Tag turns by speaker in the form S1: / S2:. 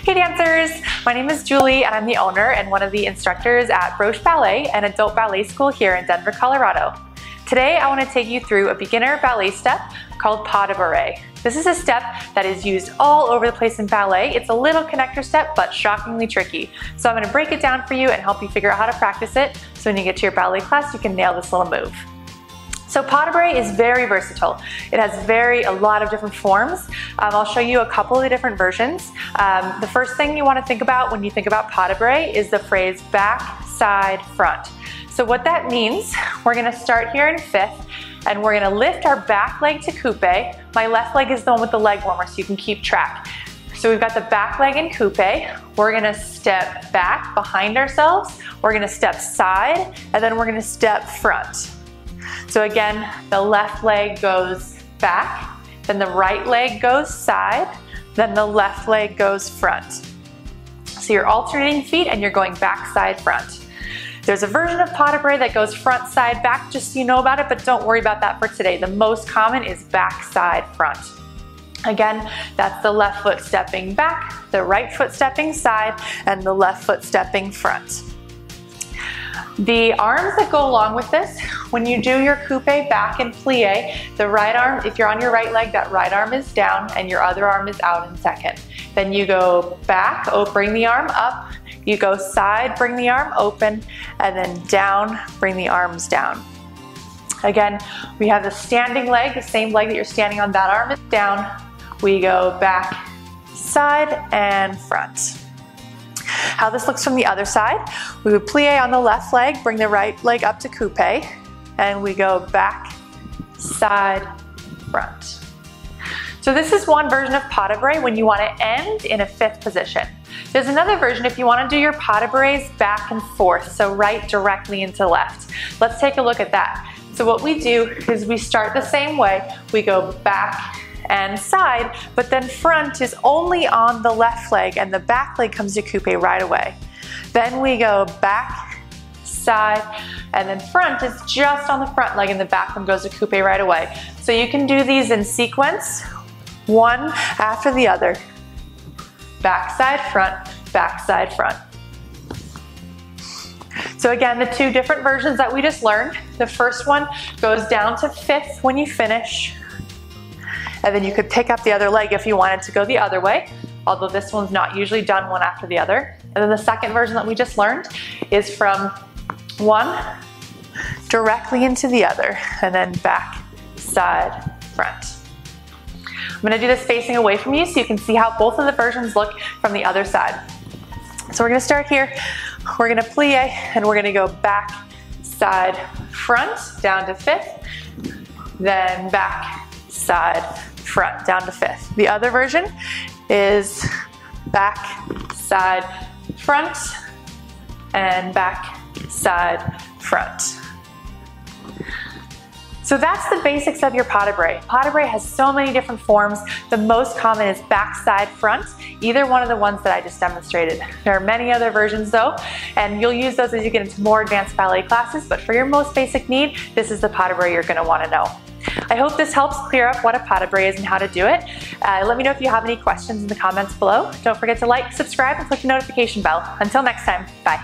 S1: Hey dancers! My name is Julie and I'm the owner and one of the instructors at Broche Ballet, an adult ballet school here in Denver, Colorado. Today I want to take you through a beginner ballet step called pas de bourrée. This is a step that is used all over the place in ballet. It's a little connector step, but shockingly tricky. So I'm going to break it down for you and help you figure out how to practice it so when you get to your ballet class you can nail this little move. So pas de bourrée is very versatile. It has a lot of different forms. I'll show you a couple of different versions. The first thing you want to think about when you think about pas de bourrée is the phrase back, side, front. So what that means, we're going to start here in fifth and we're going to lift our back leg to coupe. My left leg is the one with the leg warmer so you can keep track. So we've got the back leg in coupe. We're going to step back behind ourselves. We're going to step side and then we're going to step front. So again, the left leg goes back, then the right leg goes side, then the left leg goes front. So you're alternating feet and you're going back, side, front. There's a version of pas de bourrée that goes front, side, back, just so you know about it, but don't worry about that for today. The most common is back, side, front. Again, that's the left foot stepping back, the right foot stepping side, and the left foot stepping front. The arms that go along with this, when you do your coupe back and plie, the right arm, if you're on your right leg, that right arm is down and your other arm is out in second. Then you go back, bring the arm up, you go side, bring the arm open, and then down, bring the arms down. Again, we have the standing leg, the same leg that you're standing on, that arm is down. We go back, side, and front. How this looks from the other side, we would plie on the left leg, bring the right leg up to coupe, and we go back, side, front. So this is one version of pas de bourrée when you want to end in a fifth position. There's another version if you want to do your pas de bourrées back and forth, so right directly into left. Let's take a look at that. So what we do is we start the same way, we go back and side, but then front is only on the left leg and the back leg comes to coupe right away. Then we go back, side, and then front is just on the front leg and the back one goes to coupe right away. So you can do these in sequence, one after the other. Back, side, front, back, side, front. So again, the two different versions that we just learned. The first one goes down to fifth when you finish. And then you could pick up the other leg if you wanted to go the other way, although this one's not usually done one after the other. And then the second version that we just learned is from one directly into the other, and then back, side, front. I'm gonna do this facing away from you so you can see how both of the versions look from the other side. So we're gonna start here, we're gonna plie, and we're gonna go back, side, front, down to fifth, then back, side, front, down to fifth. The other version is back, side, front, and back, side, front. So that's the basics of your pas de bourrée. Pas de bourrée has so many different forms. The most common is back, side, front, either one of the ones that I just demonstrated. There are many other versions though, and you'll use those as you get into more advanced ballet classes, but for your most basic need, this is the pas de bourrée you're gonna wanna know. I hope this helps clear up what a pas de bourrée is and how to do it. Let me know if you have any questions in the comments below. Don't forget to like, subscribe, and click the notification bell. Until next time, bye.